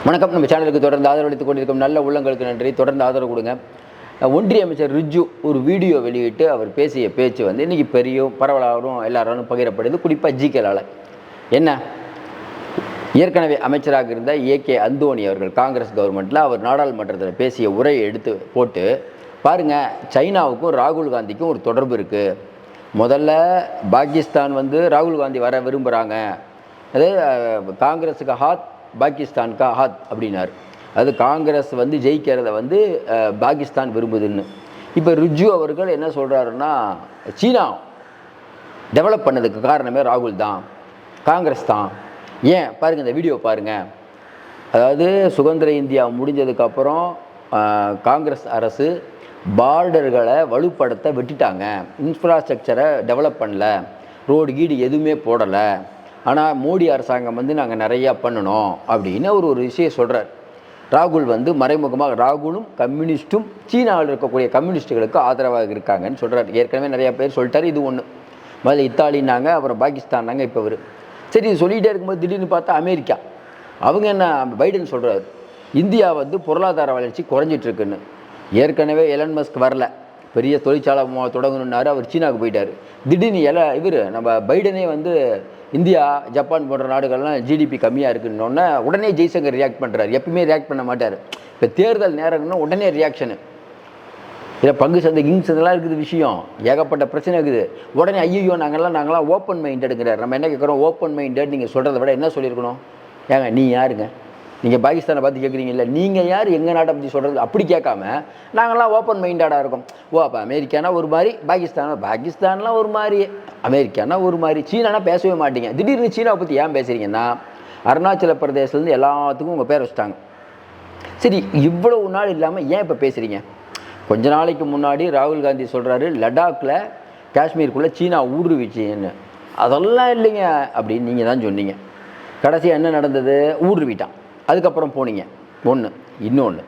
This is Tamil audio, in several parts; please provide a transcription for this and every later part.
வணக்கம். நம்ம சேனலுக்கு தொடர்ந்து ஆதரவளித்துக் கொண்டிருக்கும் நல்ல உள்ளங்களுக்கு நன்றி. தொடர்ந்து ஆதரவு கொடுங்க. ஒன்றிய அமைச்சர் ரிஜ்ஜு ஒரு வீடியோ வெளியிட்டு அவர் பேசிய பேச்சு வந்து இன்றைக்கி பெரிய பரவலாகவும் எல்லாராலும் பகிரப்படுது. குறிப்பாக ஜிகேலால் என்ன, ஏற்கனவே அமைச்சராக இருந்த ஏகே அந்தோணி அவர்கள் காங்கிரஸ் கவர்மெண்ட்டில் அவர் நாடாளுமன்றத்தில் பேசிய உரையை எடுத்து போட்டு பாருங்கள், சைனாவுக்கும் ராகுல் காந்திக்கும் ஒரு தொடர்பு இருக்குது. முதல்ல பாகிஸ்தான் வந்து ராகுல் காந்தி வர விரும்புகிறாங்க, அது காங்கிரஸுக்கு ஹாத் பாகிஸ்தானுக்கு ஹாத் அப்படின்னார். அது காங்கிரஸ் வந்து ஜெயிக்கிறத வந்து பாகிஸ்தான் விரும்புதுன்னு. இப்போ ரிஜ்ஜு அவர்கள் என்ன சொல்கிறாருன்னா, சீனா டெவலப் பண்ணதுக்கு காரணமே ராகுல் தான், காங்கிரஸ் தான். ஏன் பாருங்கள், இந்த வீடியோ பாருங்கள். அதாவது சுதந்திர இந்தியா முடிஞ்சதுக்கப்புறம் காங்கிரஸ் அரசு பார்டர்களை வலுப்படுத்த விட்டுட்டாங்க, இன்ஃப்ராஸ்ட்ரக்சரை டெவலப் பண்ணல, ரோடு கீடு எதுவுமே போடலை. ஆனால் மோடி அரசாங்கம் வந்து நாங்கள் நிறையா பண்ணணும் அப்படின்னு ஒரு விஷயம் சொல்கிறார். ராகுல் வந்து மறைமுகமாக ராகுலும் கம்யூனிஸ்ட்டும் சீனாவில் இருக்கக்கூடிய கம்யூனிஸ்ட்டுகளுக்கு ஆதரவாக இருக்காங்கன்னு சொல்கிறார். ஏற்கனவே நிறையா பேர் சொல்லிட்டார். இது ஒன்று. முதல்ல இத்தாலின்னாங்க, அப்புறம் பாகிஸ்தான்னாங்க, இப்போ இவர். சரி, இது சொல்லிகிட்டே இருக்கும்போது திடீர்னு பார்த்தா அமெரிக்கா அவங்க என்ன, பைடன் சொல்கிறார் இந்தியா வந்து பொருளாதார வளர்ச்சி குறைஞ்சிட்ருக்குன்னு. ஏற்கனவே எலன் மஸ்க் வரல, பெரிய தொழிற்சாலை தொடங்கணுன்னாரு, அவர் சீனாவுக்கு போயிட்டார். திடீர்னு இவர் நம்ம பைடனே வந்து இந்தியா ஜப்பான் போன்ற நாடுகள்லாம் ஜிடிபி கம்மியாக இருக்குன்னொன்னே உடனே ஜெய்சங்கர் ரியாக்ட் பண்ணுறாரு. எப்பயுமே ரியாக்ட் பண்ண மாட்டார். இப்போ தேர்தல் நேரம்னா உடனே ரியாக்ஷனு. இல்லை பங்கு சந்தை கிங்ஸ் இதெல்லாம் இருக்குது, விஷயம் ஏகப்பட்ட பிரச்சனை இருக்குது. உடனே ஐயோ நாங்களாம் ஓப்பன் மைண்டடுங்கிறார். நம்ம என்ன கேட்குறோம், ஓப்பன் மைண்டட் நீங்கள் சொல்கிறத விட என்ன சொல்லியிருக்கணும்? ஏங்க நீ யாருங்க, நீங்கள் பாகிஸ்தானை பார்த்து கேட்குறீங்கல்ல, நீங்கள் யார் எங்கள் நாட்டை பற்றி சொல்கிறது? அப்படி கேட்காம நாங்களாம் ஓப்பன் மைண்டடாக இருக்கோம். ஓ அப்போ அமெரிக்கானா ஒரு மாதிரி, பாகிஸ்தான்லாம் ஒரு மாதிரி, அமெரிக்கானா ஒரு மாதிரி, சீனானா பேசவே மாட்டீங்க. திடீர்னு சீனாவை பற்றி ஏன் பேசுகிறீங்கன்னா, அருணாச்சல பிரதேசத்துலேருந்து எல்லாத்துக்கும் உங்கள் பேர் வச்சுட்டாங்க. சரி, இவ்வளவு நாள் இல்லாமல் ஏன் இப்போ பேசுகிறீங்க? கொஞ்ச நாளைக்கு முன்னாடி ராகுல் காந்தி சொல்கிறாரு லடாக்கில் காஷ்மீருக்குள்ளே சீனா ஊடுருவிச்சின்னு. அதெல்லாம் இல்லைங்க அப்படின்னு நீங்கள் தான் சொன்னீங்க. கடைசியாக என்ன நடந்தது? ஊடுருவிட்டான். அதுக்கப்புறம் போனீங்க. ஒன்று. இன்னொன்று,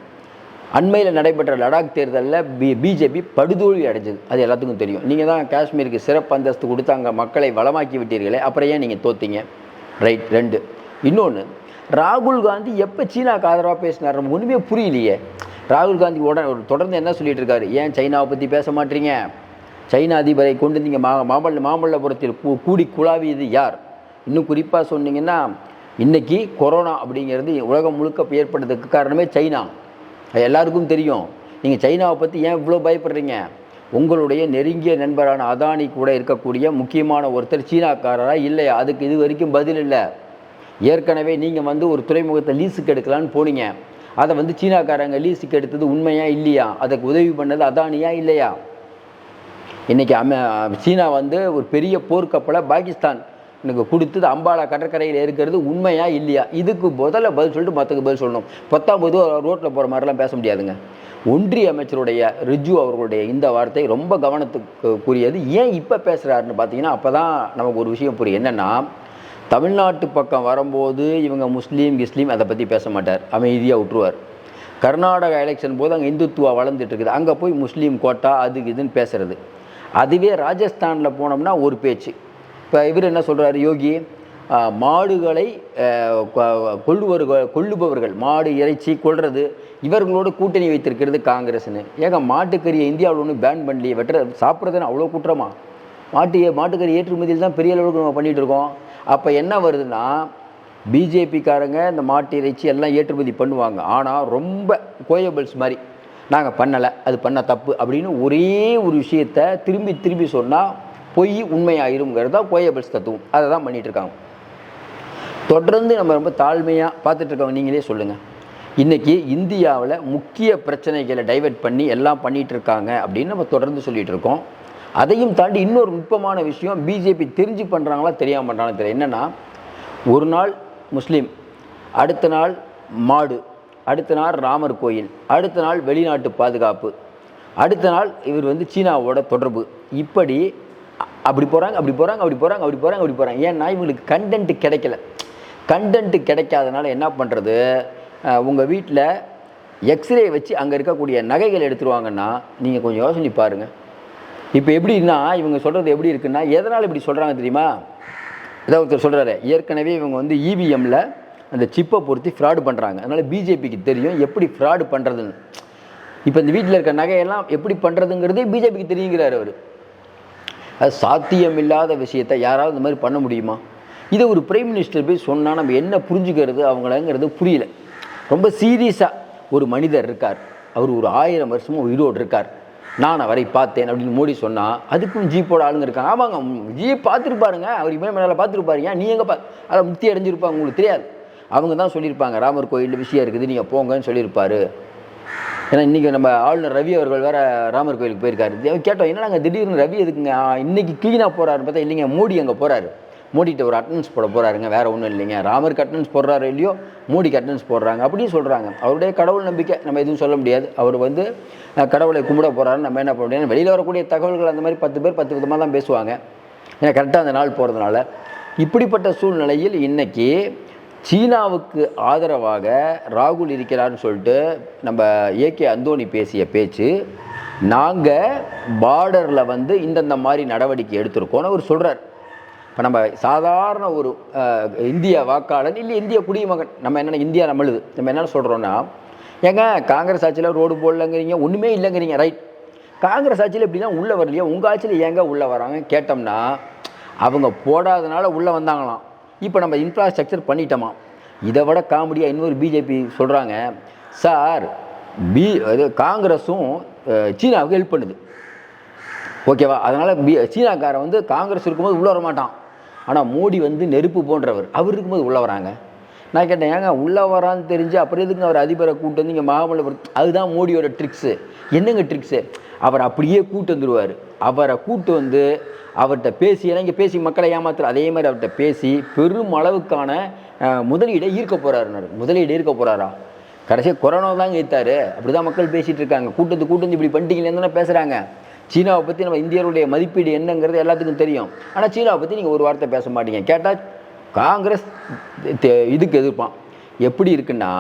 அண்மையில் நடைபெற்ற லடாக் தேர்தலில் பிஜேபி படுதோல்வி அடைஞ்சது, அது எல்லாத்துக்கும் தெரியும். நீங்கள் தான் காஷ்மீருக்கு சிறப்பு அந்தஸ்து கொடுத்து அங்கே மக்களை வளமாக்கி விட்டீர்களே, அப்புறம் ஏன் நீங்கள் தோத்தீங்க? ரைட். 2. இன்னொன்று, ராகுல் காந்தி எப்போ சீனாவுக்கு ஆதரவாக பேசினார்? நமக்கு ஒன்றுமே புரியலையே. ராகுல் காந்தி தொடர்ந்து என்ன சொல்லிட்டு இருக்காரு? ஏன் சைனாவை பற்றி பேச மாட்டீங்க? சைனா அதிபரை கொண்டு நீங்கள் மாமல்லபுரத்தில் கூடி குழாவியது யார்? இன்னும் குறிப்பாக சொன்னீங்கன்னா, இன்றைக்கி கொரோனா அப்படிங்கிறது உலகம் முழுக்க ஏற்பட்டதுக்கு காரணமே சைனா, எல்லாருக்கும் தெரியும். நீங்கள் சைனாவை பற்றி ஏன் இவ்வளோ பயப்படுறீங்க? உங்களுடைய நெருங்கிய நண்பரான அதானி கூட இருக்கக்கூடிய முக்கியமான ஒருத்தர் சீனாக்காரராக இல்லையா? அதுக்கு இது வரைக்கும் பதில் இல்லை. ஏற்கனவே நீங்கள் வந்து ஒரு துறைமுகத்தை லீஸுக்கு எடுக்கலான்னு போனீங்க, அதை வந்து சீனாக்காரங்க லீஸுக்கு எடுத்தது உண்மையா இல்லையா? அதுக்கு உதவி பண்ணது அதானியா இல்லையா? இன்றைக்கி சீனா வந்து ஒரு பெரிய போர்க்கப்பலை பாகிஸ்தான் எனக்கு கொடுத்தது அம்பாலா கடற்கரையில் இருக்கிறது உண்மையா இல்லையா? இதுக்கு முதல்ல பதில் சொல்லிட்டு மற்றக்கு பதில் சொல்லணும். 19 ரோட்டில் போகிற மாதிரிலாம் பேச முடியாதுங்க. ஒன்றிய அமைச்சருடைய ரிஜ்ஜு அவர்களுடைய இந்த வார்த்தை ரொம்ப கவனத்துக்குரியது. ஏன் இப்போ பேசுகிறாருன்னு பார்த்தீங்கன்னா, அப்போ தான் நமக்கு ஒரு விஷயம் புரியும். என்னென்னா, தமிழ்நாட்டு பக்கம் வரும்போது இவங்க முஸ்லீம் அதை பற்றி பேச மாட்டார், அமைதியாக விட்டுருவார். கர்நாடகா எலெக்ஷன் போது அங்கே இந்துத்துவா வளர்ந்துட்டு இருக்குது, அங்கே போய் முஸ்லீம் கோட்டா அது இதுன்னு பேசுகிறது. அதுவே ராஜஸ்தானில் போனோம்னா ஒரு பேச்சு. இப்போ இவர் என்ன சொல்கிறாரு யோகி, மாடுகளை கொள்ளுபவர்கள், மாடு இறைச்சி கொள்வது, இவர்களோடு கூட்டணி வைத்திருக்கிறது காங்கிரஸ்னு. ஏங்க மாட்டுக்கறியை இந்தியாவில் ஒன்று பேன் பண்ணலையே, சாப்பிட்றதுன்னு அவ்வளோ குற்றமா? மாட்டுக்கறி ஏற்றுமதியில் தான் பெரிய அளவுக்கு நம்ம பண்ணிகிட்டு இருக்கோம். அப்போ என்ன வருதுன்னா, பிஜேபிக்காரங்க இந்த மாட்டு இறைச்சி எல்லாம் ஏற்றுமதி பண்ணுவாங்க, ஆனால் ரொம்ப கோயபிள்ஸ் மாதிரி நாங்கள் பண்ணலை, அது பண்ண தப்பு அப்படின்னு ஒரே ஒரு விஷயத்தை திரும்பி சொன்னால் பொய் உண்மையாயிருங்கிறது தான் கோயபிள்ஸ் தத்துவம். அதை தான் பண்ணிகிட்ருக்காங்க. தொடர்ந்து நம்ம ரொம்ப தாழ்மையாக பார்த்துட்ருக்கோங்க. நீங்களே சொல்லுங்கள், இன்றைக்கி இந்தியாவில் முக்கிய பிரச்சனைகளை டைவெர்ட் பண்ணி எல்லாம் பண்ணிகிட்ருக்காங்க அப்படின்னு நம்ம தொடர்ந்து சொல்லிகிட்டு இருக்கோம். அதையும் தாண்டி இன்னொரு நுட்பமான விஷயம், பிஜேபி தெரிஞ்சு பண்ணுறாங்களா தெரியாமல் பண்ணுறாங்களா தெரியல. என்னென்னா, ஒரு நாள் முஸ்லீம், அடுத்த நாள் மாடு, அடுத்த நாள் ராமர் கோயில், அடுத்த நாள் வெளிநாட்டு பாதுகாப்பு, அடுத்த நாள் இவர் வந்து சீனாவோட தொடர்பு, இப்படி அப்படி போகிறாங்க. ஏன்னா இவங்களுக்கு கண்டென்ட்டு கிடைக்கல. கண்டென்ட்டு கிடைக்காதனால என்ன பண்ணுறது, உங்கள் வீட்டில் எக்ஸ்ரே வச்சு அங்கே இருக்கக்கூடிய நகைகள் எடுத்துருவாங்கன்னா நீங்கள் கொஞ்சம் யோசனை பாருங்கள். இப்போ எப்படின்னா, இவங்க சொல்கிறது எப்படி இருக்குன்னா, எதனால் இப்படி சொல்கிறாங்க தெரியுமா? ஏதாவது ஒருத்தர் சொல்கிறாரு, ஏற்கனவே இவங்க வந்து இவிஎம்மில் அந்த சிப்பை பொறுத்து ஃப்ராடு பண்ணுறாங்க. அதனால் பிஜேபிக்கு தெரியும் எப்படி ஃப்ராடு பண்ணுறதுன்னு. இப்போ இந்த வீட்டில் இருக்க நகையெல்லாம் எப்படி பண்ணுறதுங்கிறதே பிஜேபிக்கு தெரியுங்கிறார் அவர். அது சாத்தியமில்லாத விஷயத்தை யாராவது இந்த மாதிரி பண்ண முடியுமா? இதை ஒரு பிரைம் மினிஸ்டர் போய் சொன்னால் நம்ம என்ன புரிஞ்சுக்கிறது அவங்களங்கிறது புரியல. ரொம்ப சீரியஸாக ஒரு மனிதர் இருக்கார், அவர் ஒரு 1000 வருஷமும் உயிரோடு இருக்கார், நான் அவரை பார்த்தேன் அப்படின்னு மோடி சொன்னால் அதுக்கும் ஜீப்போட ஆளுங்க இருக்காங்க. ஆமாங்க, ஜீப் பார்த்துருப்பாருங்க, அவர் இமயமலையில் பார்த்துருப்பாருங்க, நீ எங்கே அதில் முக்தி அடைஞ்சிருப்பாங்க, உங்களுக்கு தெரியாது. அவங்க தான் சொல்லியிருப்பாங்க ராமர் கோயிலில் விஷயம் இருக்குது நீங்கள் போங்கன்னு சொல்லியிருப்பார். ஏன்னா இன்றைக்கி நம்ம ஆளுநர் ரவி அவர்கள் வேறு ராமர் கோயிலுக்கு போயிருக்காரு. கேட்டோம் என்ன நாங்கள் திடீர்னு ரவி எதுக்குங்க இன்றைக்கி க்ளீனாக போகிறாருன்னு பார்த்தா இல்லைங்க, மோடி அங்கே போகிறாரு, மோடிகிட்ட ஒரு அட்டனன்ஸ் போட போகிறாருங்க, வேறு ஒன்றும் இல்லைங்க. ராமருக்கு அட்டனன்ஸ் போடுறாரு இல்லையோ மோடிக்கு அட்டனன்ஸ் போடுறாங்க அப்படின்னு சொல்கிறாங்க. அவருடைய கடவுள் நம்பிக்கை நம்ம எதுவும் சொல்ல முடியாது. அவர் வந்து கடவுளை கும்பிட போகிறாருன்னு நம்ம என்ன பண்ண முடியாது. வெளியில் வரக்கூடிய தகவல்கள் அந்த மாதிரி 10 பேர் 10 விதமாக தான் பேசுவாங்க. ஏன்னா கரெக்டாக அந்த நாள் போகிறதுனால. இப்படிப்பட்ட சூழ்நிலையில் இன்றைக்கி சீனாவுக்கு ஆதரவாக ராகுல் இருக்கிறார்னு சொல்லிட்டு நம்ம ஏகே அந்தோணி பேசிய பேச்சு, நாங்கள் பார்டரில் வந்து இந்தந்த மாதிரி நடவடிக்கை எடுத்திருக்கோன்னு அவர் சொல்கிறார். இப்போ நம்ம சாதாரண ஒரு இந்திய வாக்காளர் இல்லை இந்திய குடிமகன், நம்ம என்னென்ன இந்தியா நம்மளுது, நம்ம என்ன சொல்கிறோன்னா, ஏங்க காங்கிரஸ் ஆட்சியில் ரோடு போடலங்கிறீங்க, ஒன்றுமே இல்லைங்கிறீங்க, ரைட். காங்கிரஸ் ஆட்சியில் எப்படின்னா உள்ளே வரலையா, உங்கள் ஆட்சியில் ஏங்க உள்ளே வராங்க கேட்டோம்னா அவங்க போடாதனால உள்ளே வந்தாங்களாம். இப்போ நம்ம இன்ஃப்ராஸ்ட்ரக்சர் பண்ணிட்டோமா. இதை விட காமெடியாக இன்னொரு பிஜேபி சொல்கிறாங்க, சார் அது காங்கிரஸும் சீனாவுக்கு ஹெல்ப் பண்ணுது, ஓகேவா, அதனால் சீனாக்காரன் வந்து காங்கிரஸ் இருக்கும்போது உள்ளே வர மாட்டான், ஆனால் மோடி வந்து நெருப்பு போன்றவர், அவர் இருக்கும்போது உள்ளே வராங்க. நான் கேட்டேன், ஏங்க உள்ளே வரான்னு தெரிஞ்சு அப்புறம் எதுக்கு அவர் அதிபரை கூட்டு வந்து இங்கே மகாபலிபுரம், அதுதான் மோடியோட ட்ரிக்ஸு. என்னங்க ட்ரிக்ஸு, அவர் அப்படியே கூட்டு வந்துடுவார். அவரை கூட்டு வந்து அவர்கிட்ட பேசி, ஏன்னா இங்கே பேசி மக்களை ஏமாத்துற, அதே மாதிரி அவர்கிட்ட பேசி பெரும் அளவுக்கான முதலீடை ஈர்க்க போகிறாருன்னாரு. முதலீடு ஈர்க்க போகிறாரா? கடைசியாக கொரோனா தாங்க ஈர்த்தாரு. அப்படி தான் மக்கள் பேசிகிட்டு இருக்காங்க. கூட்டு இப்படி பண்ணிட்டீங்களேன்னு தானே பேசுகிறாங்க. சீனாவை பற்றி நம்ம இந்தியருடைய மதிப்பீடு என்னங்கிறது எல்லாத்துக்கும் தெரியும். ஆனால் சீனாவை பற்றி நீங்கள் ஒரு வார்த்தை பேச மாட்டீங்க. கேட்டால் காங்கிரஸ் இதுக்கு எதிர்ப்பான். எப்படி இருக்குன்னா,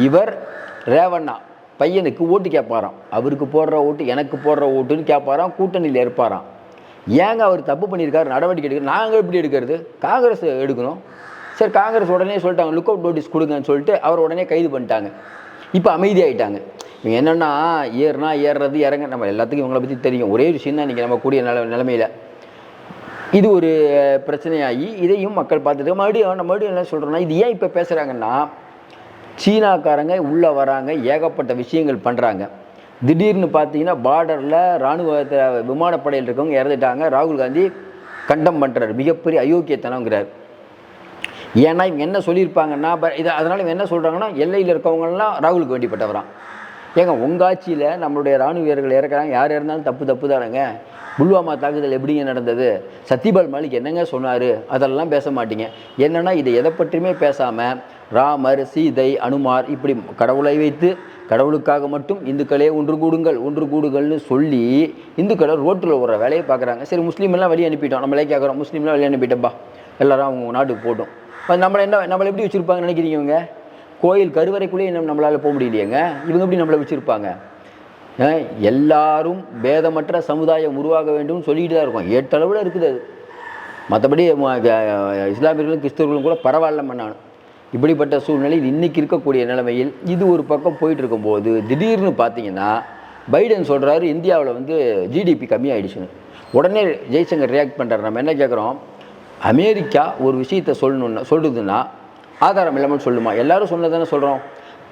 இவர் ரேவண்ணா பையனுக்கு ஓட்டு கேட்பாராம், அவருக்கு போடுற ஓட்டு எனக்கு போடுற ஓட்டுன்னு கேட்பாராம், கூட்டணியில் இருப்பாராம். ஏங்க அவர் தப்பு பண்ணியிருக்காரு, நடவடிக்கை எடுக்க, நாங்கள் எப்படி எடுக்கிறது, காங்கிரஸ் எடுக்கணும். சரி, காங்கிரஸ் உடனே சொல்லிட்டாங்க லுக் அவுட் நோட்டீஸ் கொடுங்கன்னு சொல்லிட்டு அவர் உடனே கைது பண்ணிட்டாங்க. இப்போ அமைதியாகிட்டாங்க. இவங்க என்னென்னா ஏறுறது இறங்க, நம்ம எல்லாத்துக்கும் இவங்களை பற்றி தெரியும். ஒரே விஷயம் தான் இன்றைக்கி நம்ம கூடிய நிலைமையில் இது ஒரு பிரச்சனையாகி இதையும் மக்கள் பார்த்துட்டு மறுபடியும் என்ன சொல்கிறோன்னா, இது ஏன் இப்போ பேசுகிறாங்கன்னா, சீனாக்காரங்க உள்ளே வராங்க, ஏகப்பட்ட விஷயங்கள் பண்ணுறாங்க. திடீர்னு பார்த்தீங்கன்னா பார்டரில் இராணுவ விமானப்படையில் இருக்கவங்க இறந்துட்டாங்க. ராகுல் காந்தி கண்டம் பண்ணுறாரு, மிகப்பெரிய அயோக்கியத்தனங்கிறார். ஏன்னா இவங்க என்ன சொல்லியிருப்பாங்கன்னா, அதனால் இவங்க என்ன சொல்கிறாங்கன்னா, எல்லையில் இருக்கவங்கலாம் ராகுலுக்கு வேண்டிப்பட்டவரான். ஏங்க உங்கள் ஆட்சியில் நம்மளுடைய இராணுவ வீரர்கள் இறக்குறாங்க, யார் இருந்தாலும் தப்பு தானுங்க. புல்வாமா தாக்குதல் எப்படிங்க நடந்தது, சத்யபால் மாலிக் என்னங்க சொன்னார், அதெல்லாம் பேச மாட்டீங்க. என்னென்னா இதை எதை பற்றியுமே பேசாமல் ராமர், சீதை, அனுமார் இப்படி கடவுளை வைத்து கடவுளுக்காக மட்டும் இந்துக்களே ஒன்று கூடுங்கள்னு சொல்லி இந்துக்களை ரோட்டில் விடுற வேலையை பார்க்குறாங்க. சரி, முஸ்லீம்லாம் வெளியே அனுப்பிட்டோம், நம்மளே கேட்குறோம், முஸ்லீம்லாம் வெளியே அனுப்பிட்டோம்பா, எல்லோரும் அவங்க நாட்டுக்கு போட்டோம். நம்மளை எப்படி வச்சுருப்பாங்கன்னு நினைக்கிறீங்க? இவங்க கோயில் கருவறைக்குள்ளேயே நம்மளால் போக முடியலையேங்க, இவங்க எப்படி நம்மளை வச்சுருப்பாங்க? எல்லாரும் பேதமற்ற சமுதாயம் உருவாக வேண்டும்னு சொல்லிட்டு தான் இருக்கோம். ஏற்றளவில் இருக்குது அது. மற்றபடி இஸ்லாமியர்களும் கிறிஸ்தவர்களும் கூட பரவாயில்ல பண்ணாலும். இப்படிப்பட்ட சூழ்நிலையில் இன்றைக்கி இருக்கக்கூடிய நிலைமையில் இது ஒரு பக்கம் போயிட்டு இருக்கும்போது திடீர்னு பார்த்தீங்கன்னா பைடன் சொல்கிறாரு இந்தியாவில் வந்து ஜிடிபி கம்மியாகிடுச்சுன்னு. உடனே ஜெய்சங்கர் ரியாக்ட் பண்ணுறாரு. நம்ம என்ன கேட்குறோம், அமெரிக்கா ஒரு விஷயத்தை சொல்லுதுன்னா ஆதாரம் இல்லாமல் சொல்லுமா? எல்லோரும் சொன்னதானே சொல்கிறோம்.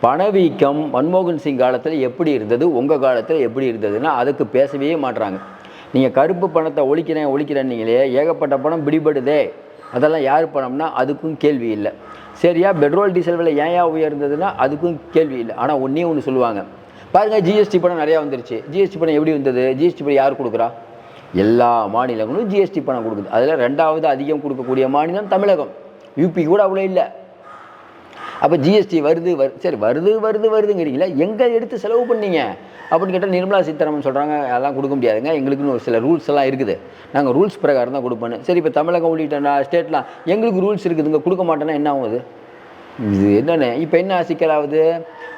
பணவீக்கம் மன்மோகன் சிங் காலத்தில் எப்படி இருந்தது, உங்கள் காலத்தில் எப்படி இருந்ததுன்னா அதுக்கு பேசவே மாட்டுறாங்க. நீங்கள் கருப்பு பணத்தை ஒழிக்கிறேன்னீங்களே, ஏகப்பட்ட பணம் பிடிபடுதே, அதெல்லாம் யார் பணம்னா அதுக்கும் கேள்வி இல்லை. சரியா, பெட்ரோல் டீசல் விலை ஏன் உயர்ந்ததுன்னா அதுக்கும் கேள்வி இல்லை. ஆனால் ஒன்று சொல்லுவாங்க பாருங்கள், ஜிஎஸ்டி பணம் நிறையா வந்துருச்சு. ஜிஎஸ்டி பணம் எப்படி வந்தது? ஜிஎஸ்டி பணம் யார் கொடுக்குறா? எல்லா மாநிலங்களும் ஜிஎஸ்டி பணம் கொடுக்குது. அதில் 2வது அதிகம் கொடுக்கக்கூடிய மாநிலம் தமிழகம். யூபி கூட அவ்வளோ இல்லை. அப்போ ஜிஎஸ்டி சரி வருதுங்கிறீங்களா, எங்கே எடுத்து செலவு பண்ணீங்க அப்படின்னு கேட்டால் நிர்மலா சீதாராமன் சொல்கிறாங்க அதெல்லாம் கொடுக்க முடியாதுங்க, எங்களுக்குன்னு ஒரு சில ரூல்ஸ் எல்லாம் இருக்குது, நாங்கள் ரூல்ஸ் பிரகாரம் தான் கொடுப்போன்னு. சரி, இப்போ தமிழகம் உள்ளிட்ட ஸ்டேட்லாம் எங்களுக்கு ரூல்ஸ் இருக்குதுங்க, கொடுக்க மாட்டேன்னா என்ன ஆகுது? இது என்னென்ன இப்போ என்ன சிக்கலாகுது?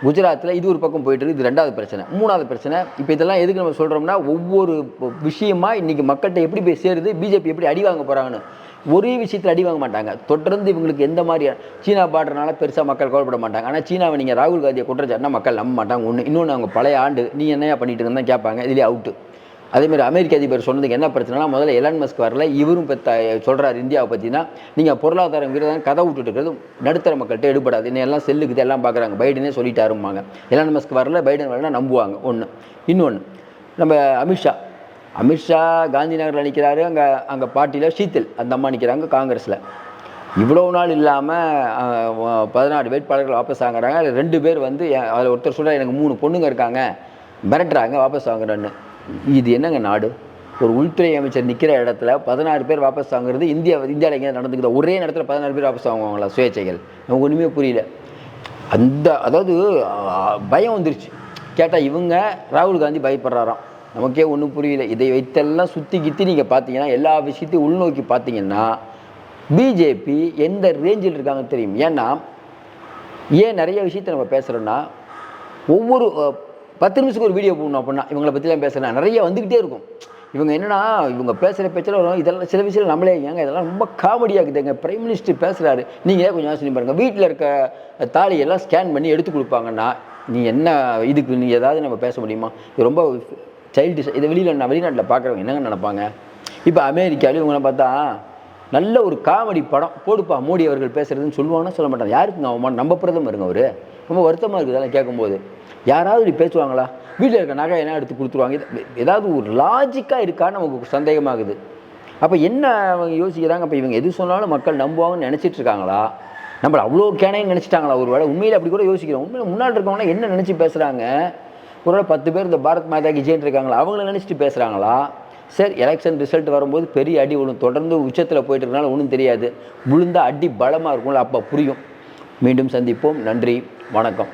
குஜராத்தில் இது ஒரு பக்கம் போயிட்டு இருக்குது, இது 2வது பிரச்சனை. 3வது பிரச்சனை, இப்போ இதெல்லாம் எதுக்கு நம்ம சொல்கிறோம்னா, ஒவ்வொரு விஷயமா இன்றைக்கி மக்கள்கிட்ட எப்படி போய் சேருது, பிஜேபி எப்படி அடி வாங்க போகிறாங்கன்னு. ஒரே விஷயத்தில் அடி வாங்க மாட்டாங்க. தொடர்ந்து இவங்களுக்கு எந்த மாதிரி சீனா பார்டர்னால பெருசாக மக்கள் கவலைப்பட மாட்டாங்க. ஆனால் சீனாவை நீங்கள் ராகுல் காந்தியை குற்றச்சாட்டினா மக்கள் நம்ப மாட்டாங்க. இன்னொன்று அவங்க பழைய ஆண்டு நீ என்னையா பண்ணிட்டு இருந்தால் கேட்பாங்க. இதுலேயே அவுட்டு. அதேமாதிரி அமெரிக்க அதிபர் சொன்னதுக்கு என்ன பிரச்சனைனா, முதல்ல எலான் மஸ்க் வரல, இவரும் இப்போ சொல்கிறார் இந்தியாவை பற்றினா, நீங்கள் பொருளாதாரம் விரோதம் கதை விட்டுட்டு இருக்கிறது நடுத்தர மக்கள்கிட்ட எடுபடாது. இன்னும் எல்லாம் செல்லுக்குது, எல்லாம் பார்க்குறாங்க. பைடனே சொல்லிட்டாருமாங்க. எலான் மஸ்க் வரல, பைடன் வரலாம் நம்புவாங்க. இன்னொன்று நம்ம அமித்ஷா காந்தி நகரில் நிற்கிறாரு. அங்கே பார்ட்டியில் ஷீத்தல் அந்த அம்மா நிற்கிறாங்க காங்கிரஸில். இவ்வளோ நாள் இல்லாமல் 14 வேட்பாளர்கள் வாபஸ் வாங்குறாங்க. அதில் 2 பேர் வந்து அதில் ஒருத்தர் சொல்கிறார் எனக்கு 3 பொண்ணுங்க இருக்காங்க, மிரட்டுறாங்க வாபஸ் வாங்குறேன்னு. இது என்னங்க நாடு? ஒரு உள்துறை அமைச்சர் நிற்கிற இடத்துல 16 பேர் வாபஸ் வாங்குறது இந்தியாவில் எங்கேயாவது நடந்துக்குது? ஒரே நேரத்தில் 14 பேர் வாபஸ் வாங்குவாங்களா? சுயேட்சைகள். நமக்கு ஒன்றுமே புரியல. அதாவது பயம் வந்துருச்சு. கேட்டால் இவங்க ராகுல் காந்தி பயப்படுறாராம். நமக்கே ஒன்றும் புரியல. இதை வைத்தெல்லாம் சுற்றி நீங்கள் பார்த்தீங்கன்னா, எல்லா விஷயத்தையும் உள்நோக்கி பார்த்தீங்கன்னா பிஜேபி எந்த ரேஞ்சில் இருக்காங்கன்னு தெரியும். ஏன் நிறைய விஷயத்தை நம்ம பேசுகிறோன்னா, ஒவ்வொரு 10 நிமிஷத்துக்கு ஒரு வீடியோ போடணும் அப்படின்னா இவங்களை பற்றிலாம் பேசுகிறேன் நிறைய வந்துக்கிட்டே இருக்கும். இவங்க என்னென்னா, இவங்க பேசுகிற பேச்சில் வரும். இதெல்லாம் சில விஷயம் நம்மளே ஏங்க இதெல்லாம் ரொம்ப காமெடியாகுதுங்க. பிரைம் மினிஸ்டர் பேசுகிறாரு, நீங்களே கொஞ்சம் யோசனை பாருங்கள். வீட்டில் இருக்க தாலியெல்லாம் ஸ்கேன் பண்ணி எடுத்து கொடுப்பாங்கன்னா நீ என்ன இதுக்கு நீ ஏதாவது நம்ம பேச முடியுமா? இது ரொம்ப சைல்டிஷ். இதை வெளிநாட்டில் பார்க்குறவங்க என்னங்க நினைப்பாங்க? இப்போ அமெரிக்காவிலும் இவங்களை பார்த்தா நல்ல ஒரு காமெடி படம் போடுப்பா மோடி அவர்கள் பேசுகிறதுன்னு சொல்லுவாங்கன்னா சொல்ல மாட்டாங்க. யாருக்குங்க அவன் நம்ம பிரதமர் இருங்க. அவர் ரொம்ப வருத்தமாக இருக்குது அதெல்லாம் கேட்கும்போது. யாராவது இப்படி பேசுவாங்களா? வீட்டில் இருக்க நகை என்ன எடுத்து கொடுத்துருவாங்க. ஏதாவது ஒரு லாஜிக்காக இருக்கான்னு நமக்கு சந்தேகமாகுது. அப்போ என்ன அவங்க யோசிக்கிறாங்க? அப்போ இவங்க எது சொன்னாலும் மக்கள் நம்புவாங்கன்னு நினச்சிட்டு இருக்காங்களா? நம்மளை அவ்வளோ கேனையும் நினச்சிட்டாங்களா? ஒரு வேளை உண்மையில் அப்படி கூட யோசிக்கிறோம். உண்மையில் முன்னாடி இருக்கவங்களாம் என்ன நினச்சி பேசுகிறாங்க? ஒரு 10 பேர் இந்த பாரத் மாதா கி ஜெயின் இருக்காங்களா, அவங்கள நினச்சிட்டு பேசுகிறாங்களா? சரி, எலெக்ஷன் ரிசல்ட் வரும்போது பெரிய அடி விழும். தொடர்ந்து உச்சத்தில் போயிட்டு இருக்கனால ஒன்றும் தெரியாது. விழுந்தால் அடி பலமாக இருக்கும்ல, அப்போ புரியும். மீண்டும் சந்திப்போம். நன்றி, வணக்கம்.